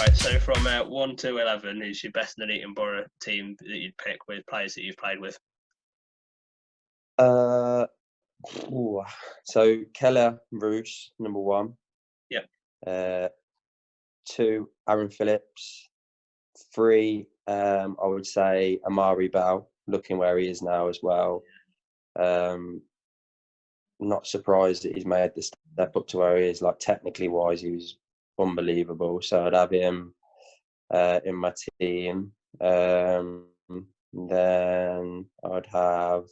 Right, so from 1 to 11, who's your best Nuneaton Borough team that you'd pick with players that you've played with? So Keller Roos, number 1. Yep. 2, Aaron Phillips. 3, I would say Amari Bell, looking where he is now as well. Not surprised that he's made the step up to where he is. Like, technically wise, he was unbelievable. So I'd have him in my team. Then I'd have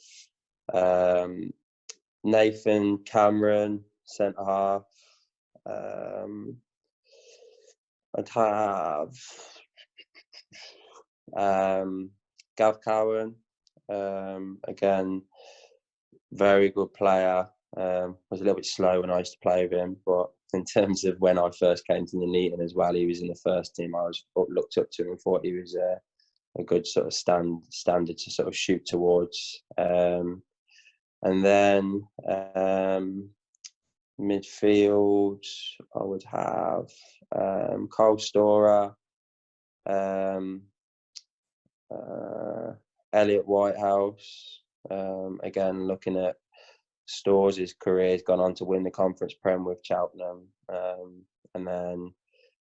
Nathan Cameron, centre half. I'd have Gav Cowan, again, very good player. Was a little bit slow when I used to play with him, but in terms of when I first came to Nuneaton as well, he was in the first team. I looked up to him and thought he was a good sort of standard to sort of shoot towards. And then midfield, I would have Carl Storer, Elliot Whitehouse. Again, looking at Storrs, his career, has gone on to win the Conference Prem with Cheltenham. And then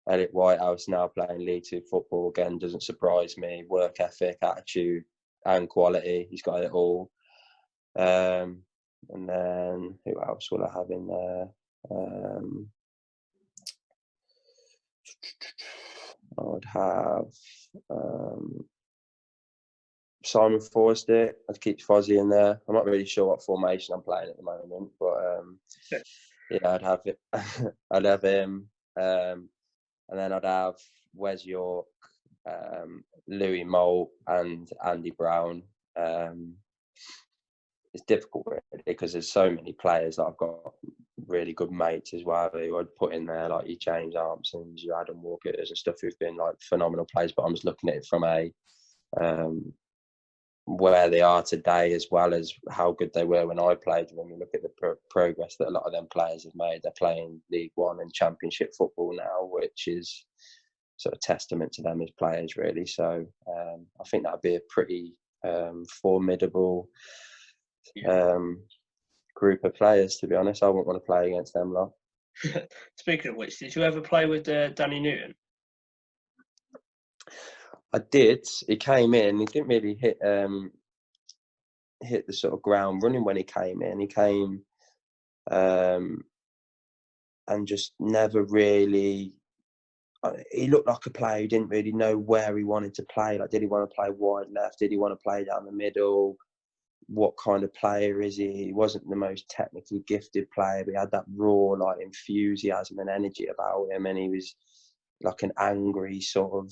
Elliot Whitehouse now playing League Two football. Again, doesn't surprise me. Work ethic, attitude and quality. He's got it all. And then who else will I have in there? I would have Simon Forstick. I'd keep Fozzie in there. I'm not really sure what formation I'm playing at the moment, but yeah, I'd have it. I'd have him, and then I'd have Wes York, Louis Moult, and Andy Brown. It's difficult really because there's so many players that I've got really good mates as well who I'd put in there, like your James Armsons, your Adam Walkers and stuff who've been like phenomenal players. But I'm just looking at it from a where they are today as well as how good they were when I played. When you look at the progress that a lot of them players have made, they're playing League One and Championship football now, which is sort of testament to them as players, really. So I think that'd be a pretty formidable group of players, to be honest. I wouldn't want to play against them lot. Speaking of which, did you ever play with Danny Newton? I did. He came in. He didn't really hit the sort of ground running when he came in. He came and just never really. He looked like a player who didn't really know where he wanted to play. Like, did he want to play wide left? Did he want to play down the middle? What kind of player is he? He wasn't the most technically gifted player, but he had that raw, like, enthusiasm and energy about him, and he was like an angry sort of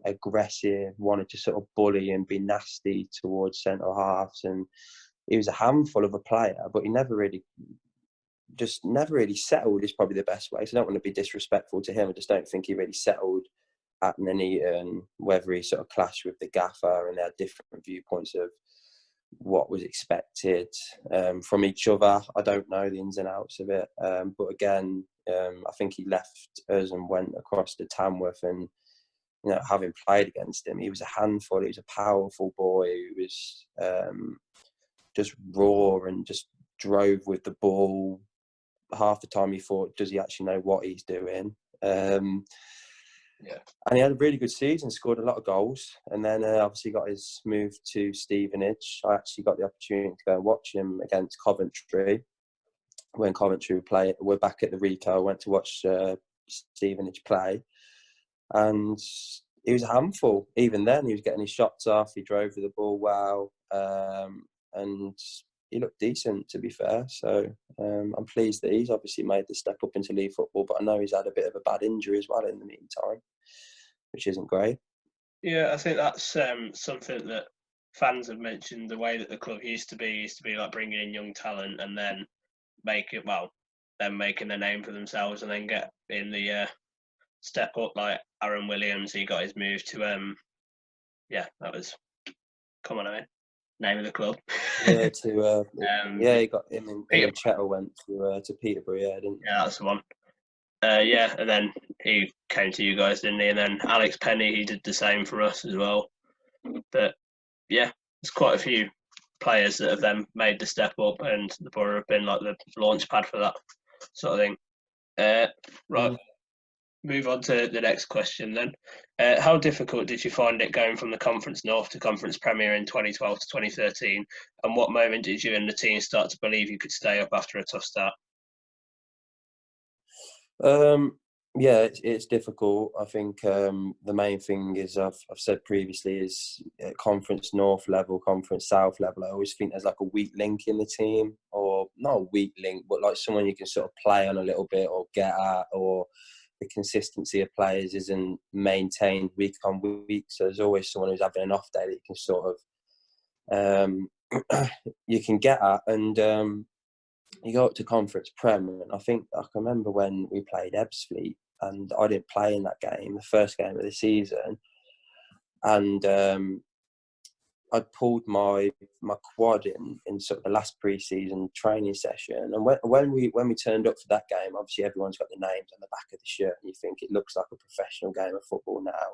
aggressive, wanted to sort of bully and be nasty towards centre halves, and he was a handful of a player, but he never really settled is probably the best way. So I don't want to be disrespectful to him. I just don't think he really settled at Nuneaton, whether he sort of clashed with the gaffer and they had different viewpoints of what was expected from each other. I don't know the ins and outs of it. But again, I think he left us and went across to Tamworth, and having played against him, he was a handful. He was a powerful boy who was just raw and just drove with the ball. Half the time he thought, does he actually know what he's doing? And he had a really good season, scored a lot of goals, and then obviously got his move to Stevenage. I actually got the opportunity to go and watch him against Coventry when Coventry were back at the Rico. I went to watch Stevenage play, and he was a handful. Even then, he was getting his shots off. He drove with the ball well, and he looked decent, to be fair. So I'm pleased that he's obviously made the step up into league football, but I know he's had a bit of a bad injury as well in the meantime, which isn't great. Yeah, I think that's something that fans have mentioned. The way that the club used to be like bringing in young talent and then making a name for themselves and then get in the step up, like Aaron Williams. He got his move to that was name of the club. Yeah, he got him and Chettle went to Peterborough, didn't he? Yeah, that's the one. Yeah, and then he came to you guys, didn't he? And then Alex Penny, he did the same for us as well. But yeah, there's quite a few players that have then made the step up, and the Borough have been like the launch pad for that sort of thing. Right, Mm. move on to the next question then. How difficult did you find it going from the Conference North to Conference Premier in 2012 to 2013? And what moment did you and the team start to believe you could stay up after a tough start? Yeah, it's difficult. I think the main thing is I've said previously is at Conference North level, Conference South level. I always think there's like a weak link in the team, or not a weak link, but like someone you can sort of play on a little bit or get at, or the consistency of players isn't maintained week on week. So there's always someone who's having an off day that you can sort of you can get at, and you go up to Conference Prem, and I think I can remember when we played Ebbsfleet, and I didn't play in that game, the first game of the season, and I'd pulled my quad in sort of the last pre-season training session, and when we turned up for that game, obviously everyone's got the names on the back of the shirt, and you think it looks like a professional game of football now,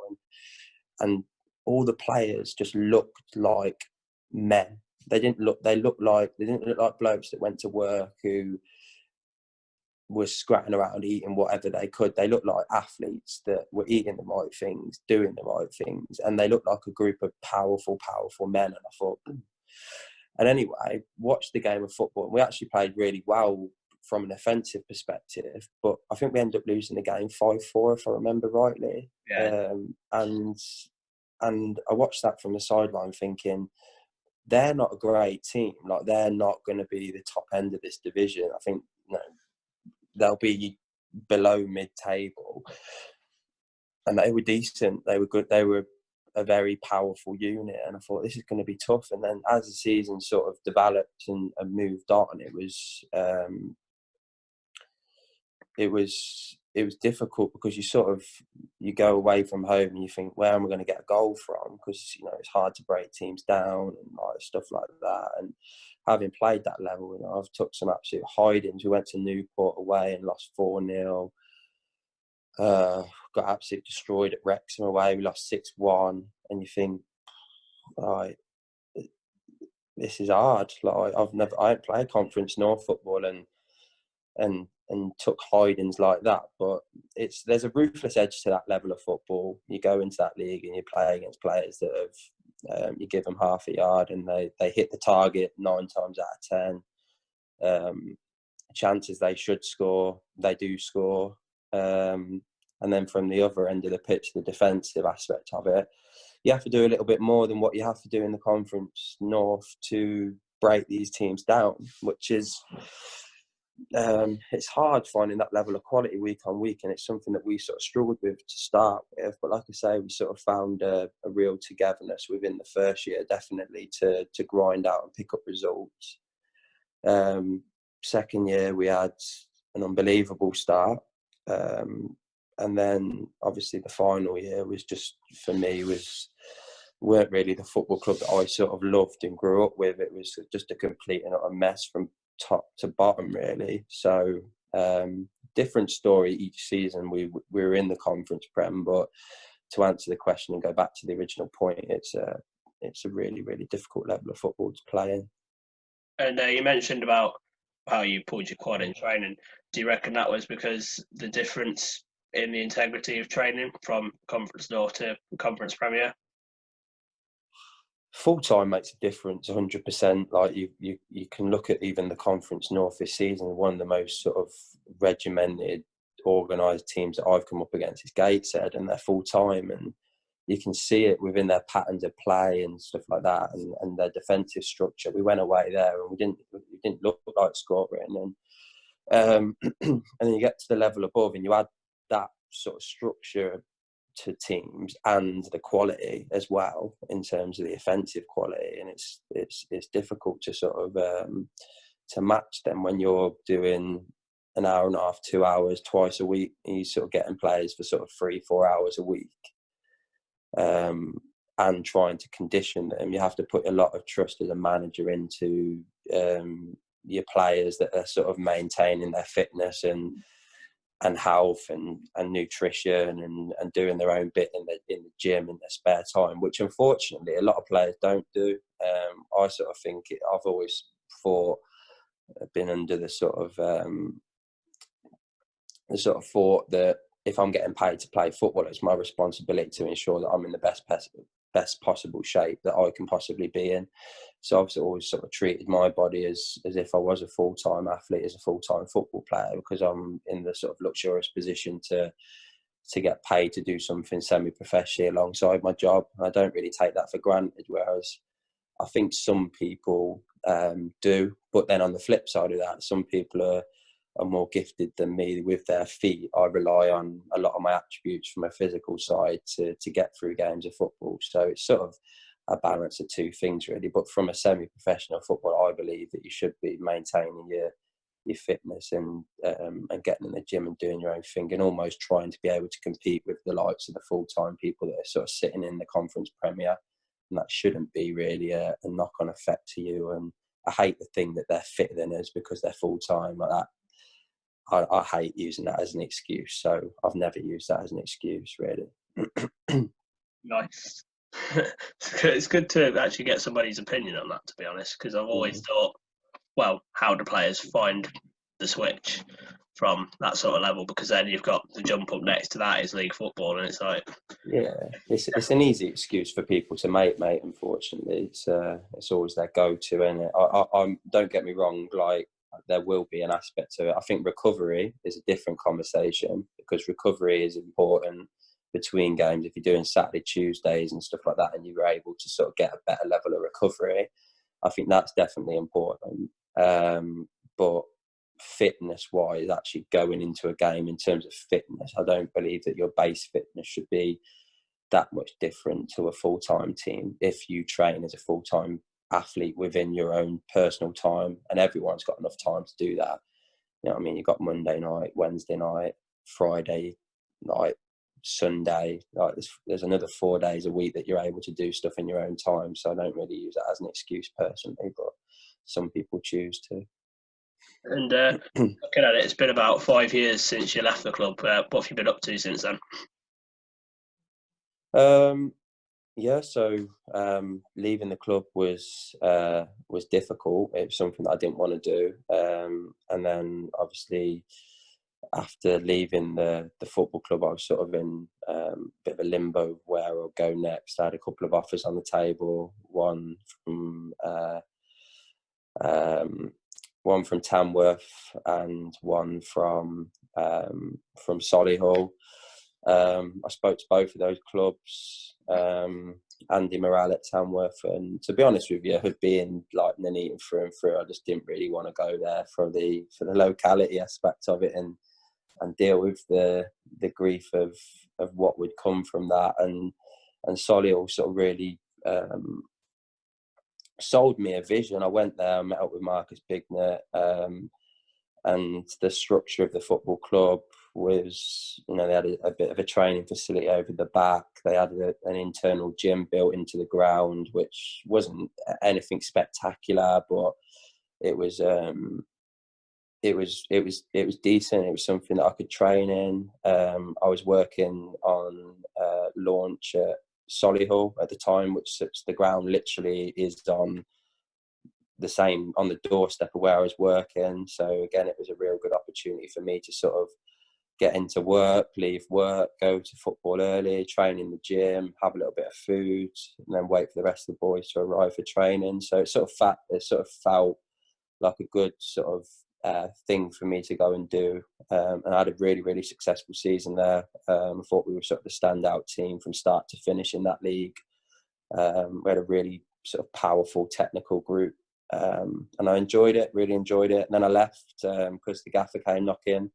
and all the players just looked like men. They didn't look like blokes that went to work who was scratching around eating whatever they could. They looked like athletes that were eating the right things, doing the right things, and they looked like a group of powerful men. And I thought, and anyway, watched the game of football, and we actually played really well from an offensive perspective, but I think we ended up losing the game 5-4, if I remember rightly. Yeah. And I watched that from the sideline thinking, they're not a great team. Like, they're not going to be the top end of this division. I think, they'll be below mid-table, and they were decent. They were good. They were a very powerful unit, and I thought this is going to be tough. And then as the season sort of developed and moved on, it was difficult, because you go away from home and you think, where am I going to get a goal from? Because it's hard to break teams down and like stuff like that. And having played that level, I've took some absolute hidings. We went to Newport away and lost 4-0. Got absolutely destroyed at Wrexham away. We lost 6-1, and you think, right, this is hard. Like, I haven't played Conference North football and took hidings like that. But there's a ruthless edge to that level of football. You go into that league and you play against players that have you give them half a yard and they hit the target 9 times out of 10. Chances they should score, they do score. And then from the other end of the pitch, the defensive aspect of it, you have to do a little bit more than what you have to do in the Conference North to break these teams down, which is it's hard finding that level of quality week on week, and it's something that we sort of struggled with to start with. But like I say, we sort of found a real togetherness within the first year, definitely, to grind out and pick up results. Second year, we had an unbelievable start. And then obviously the final year was just, for me, weren't really the football club that I sort of loved and grew up with. It was just a complete and utter mess from top to bottom, really. So different story each season. We were in the Conference Prem, but to answer the question and go back to the original point, it's a really, really difficult level of football to play in. And you mentioned about how you pulled your quad in training. Do you reckon that was because the difference in the integrity of training from Conference North to Conference Premier? Full time makes a difference, 100%. Like you can look at even the Conference North this season. One of the most sort of regimented, organised teams that I've come up against is Gateshead, and they're full time, and you can see it within their patterns of play and stuff like that, and their defensive structure. We went away there and we didn't look like scoring, and and then you get to the level above and you add that sort of structure to teams and the quality as well in terms of the offensive quality, and it's difficult to sort of to match them when you're doing an hour and a half, 2 hours twice a week, and you sort of getting players for sort of 3-4 hours a week, and trying to condition them. You have to put a lot of trust as a manager into your players, that they're sort of maintaining their fitness and health and nutrition and doing their own bit in the gym in their spare time, which unfortunately a lot of players don't do. I sort of think I've always thought, been under the sort of thought that if I'm getting paid to play football, it's my responsibility to ensure that I'm in the best possible shape that I can possibly be in. So I've always sort of treated my body as if I was a full-time athlete, as a full-time football player, because I'm in the sort of luxurious position to get paid to do something semi-professionally alongside my job. I don't really take that for granted, whereas I think some people do. But then on the flip side of that, some people are more gifted than me with their feet. I rely on a lot of my attributes from a physical side to get through games of football. So it's sort of a balance of two things, really. But from a semi-professional football, I believe that you should be maintaining your fitness and getting in the gym and doing your own thing, and almost trying to be able to compete with the likes of the full-time people that are sort of sitting in the Conference Premier. And that shouldn't be really a knock-on effect to you. And I hate the thing that they're fitter than us because they're full-time like that. I hate using that as an excuse. So I've never used that as an excuse, really. Nice. It's good to actually get somebody's opinion on that, to be honest, because I've always thought, well, how do players find the switch from that sort of level? Because then you've got the jump up next to that is league football, and it's like, yeah, it's an easy excuse for people to make, mate. Unfortunately, it's always their go-to, and I don't get me wrong, like there will be an aspect to it. I think recovery is a different conversation, because recovery is important between games. If you're doing Saturday, Tuesdays and stuff like that, and you're able to sort of get a better level of recovery, I think that's definitely important. But fitness-wise, actually going into a game in terms of fitness, I don't believe that your base fitness should be that much different to a full-time team if you train as a full-time athlete within your own personal time, and everyone's got enough time to do that. You know what I mean? You've got Monday night, Wednesday night, Friday night, Sunday. Like there's another 4 days a week that you're able to do stuff in your own time. So I don't really use that as an excuse personally, but some people choose to. and looking at it, it's been about 5 years since you left the club. What have you been up to since then? Yeah, so leaving the club was difficult. It was something that I didn't want to do, and then obviously after leaving the football club, I was sort of in a bit of a limbo where I'll go next. I had a couple of offers on the table, one from Tamworth and one from Solihull. I spoke to both of those clubs. Andy Morale at Tamworth, and to be honest with you, being like Nuneaton through and through, I just didn't really want to go there for the locality aspect of it and deal with the grief of what would come from that. And Solihull sort of really sold me a vision. I went there, I met up with Marcus Bignett, and the structure of the football club was, you know, they had a bit of a training facility over the back. They had an internal gym built into the ground, which wasn't anything spectacular, but it was decent. It was something that I could train in. I was working on launch at Solihull at the time, which the ground literally is on the doorstep of where I was working. So again, it was a real good opportunity for me to sort of get into work, leave work, go to football early, train in the gym, have a little bit of food, and then wait for the rest of the boys to arrive for training. So it sort of felt like a good sort of thing for me to go and do. And I had a really, really successful season there. I thought we were sort of the standout team from start to finish in that league. We had a really sort of powerful technical group. And I enjoyed it, really enjoyed it. And then I left because the gaffer came knocking.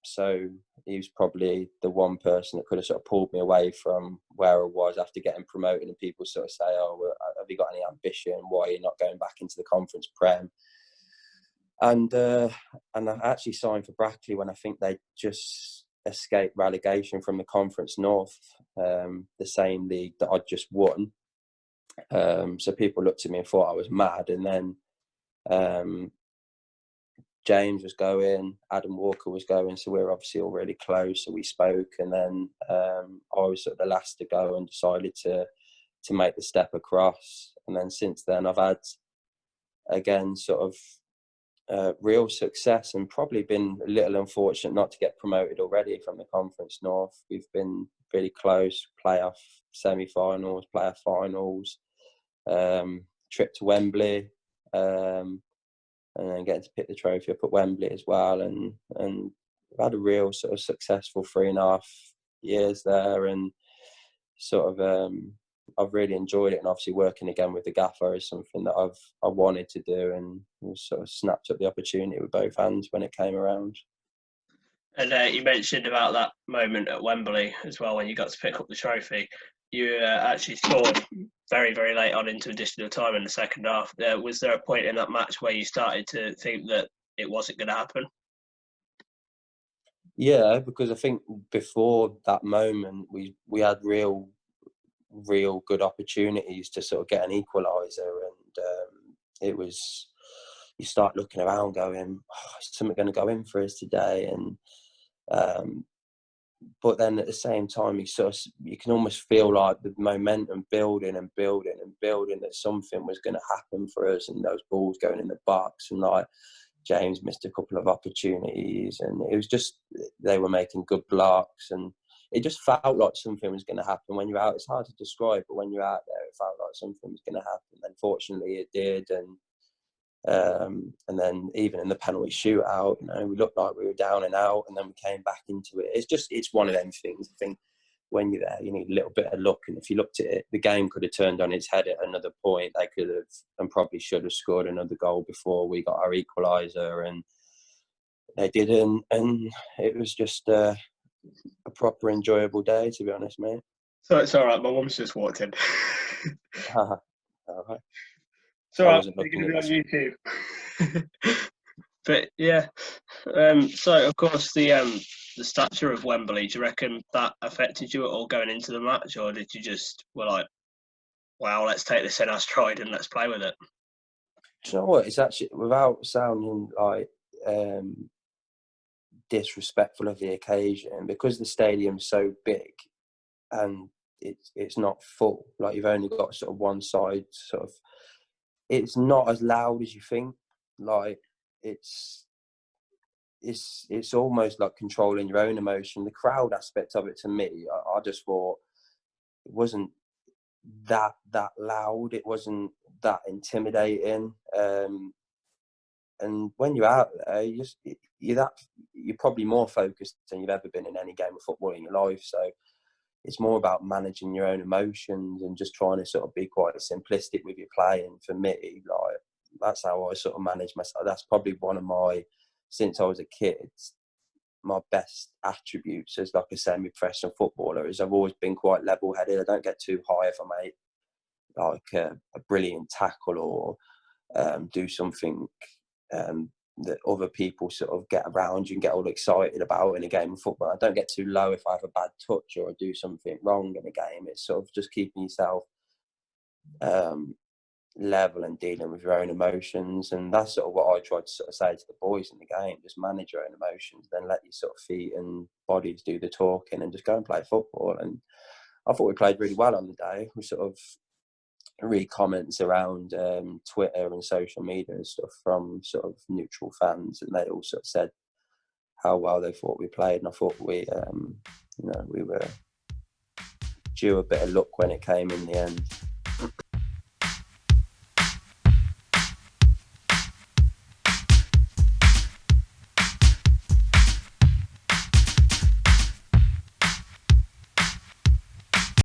So he was probably the one person that could have sort of pulled me away from where I was after getting promoted. And people sort of say, "Oh, well, have you got any ambition? Why are you not going back into the Conference Prem?" And I actually signed for Brackley when I think they just escaped relegation from the Conference North, the same league that I'd just won. So people looked at me and thought I was mad. And then James was going, Adam Walker was going, so we were obviously all really close. So we spoke, and then I was sort of the last to go and decided to make the step across. And then since then, I've had again sort of real success, and probably been a little unfortunate not to get promoted already from the Conference North. We've been really close, playoff semi-finals, playoff finals, trip to Wembley. And then getting to pick the trophy up at Wembley as well, and I've had a real sort of successful 3.5 years there, and sort of I've really enjoyed it. And obviously working again with the gaffer is something that I wanted to do, and sort of snapped up the opportunity with both hands when it came around. And you mentioned about that moment at Wembley as well when you got to pick up the trophy. You actually scored very, very late on into additional time in the second half. Was there a point in that match where you started to think that it wasn't going to happen? Yeah, because I think before that moment, we had real good opportunities to sort of get an equaliser, and it was, you start looking around going, oh, is something going to go in for us today? And but then at the same time, you can almost feel like the momentum building and building and building, that something was going to happen for us, and those balls going in the box, and like James missed a couple of opportunities, and it was just, they were making good blocks, and it just felt like something was going to happen when you're out. It's hard to describe, but when you're out there, it felt like something was going to happen. And fortunately it did. And then even in the penalty shootout, we looked like we were down and out, and then we came back into it. It's one of them things. I think when you're there, you need a little bit of luck. And if you looked at it, the game could have turned on its head at another point. They could have, and probably should have, scored another goal before we got our equaliser, and they didn't. And it was just a proper enjoyable day, to be honest, mate. So it's all right. My mum's just walked in. All right. So I I'm wasn't looking going at to be this. on YouTube. But yeah, so of course the stature of Wembley. Do you reckon that affected you at all going into the match, or did you just were like, "Wow, let's take this in our stride and let's play with it"? Do you know what? It's actually, without sounding like disrespectful of the occasion, because the stadium's so big and it's not full. Like, you've only got sort of one side, sort of. It's not as loud as you think. Like, it's almost like controlling your own emotion. The crowd aspect of it, to me, I just thought it wasn't that loud. It wasn't that intimidating. And when you're out there, you're probably more focused than you've ever been in any game of football in your life. So it's more about managing your own emotions and just trying to sort of be quite simplistic with your play. And for me, like, that's how I sort of manage myself. That's probably one of my, since I was a kid, my best attributes as like a semi-professional footballer is I've always been quite level-headed. I don't get too high if I make like a brilliant tackle or do something that other people sort of get around you and get all excited about in a game of football. I don't get too low if I have a bad touch or I do something wrong in a game. It's sort of just keeping yourself level and dealing with your own emotions. And that's sort of what I try to sort of say to the boys in the game: just manage your own emotions, then let your sort of feet and bodies do the talking, and just go and play football. And I thought we played really well on the day. We sort of read comments around Twitter and social media and stuff from sort of neutral fans, and they all sort of said how well they thought we played. And I thought we were due a bit of luck when it came in the end.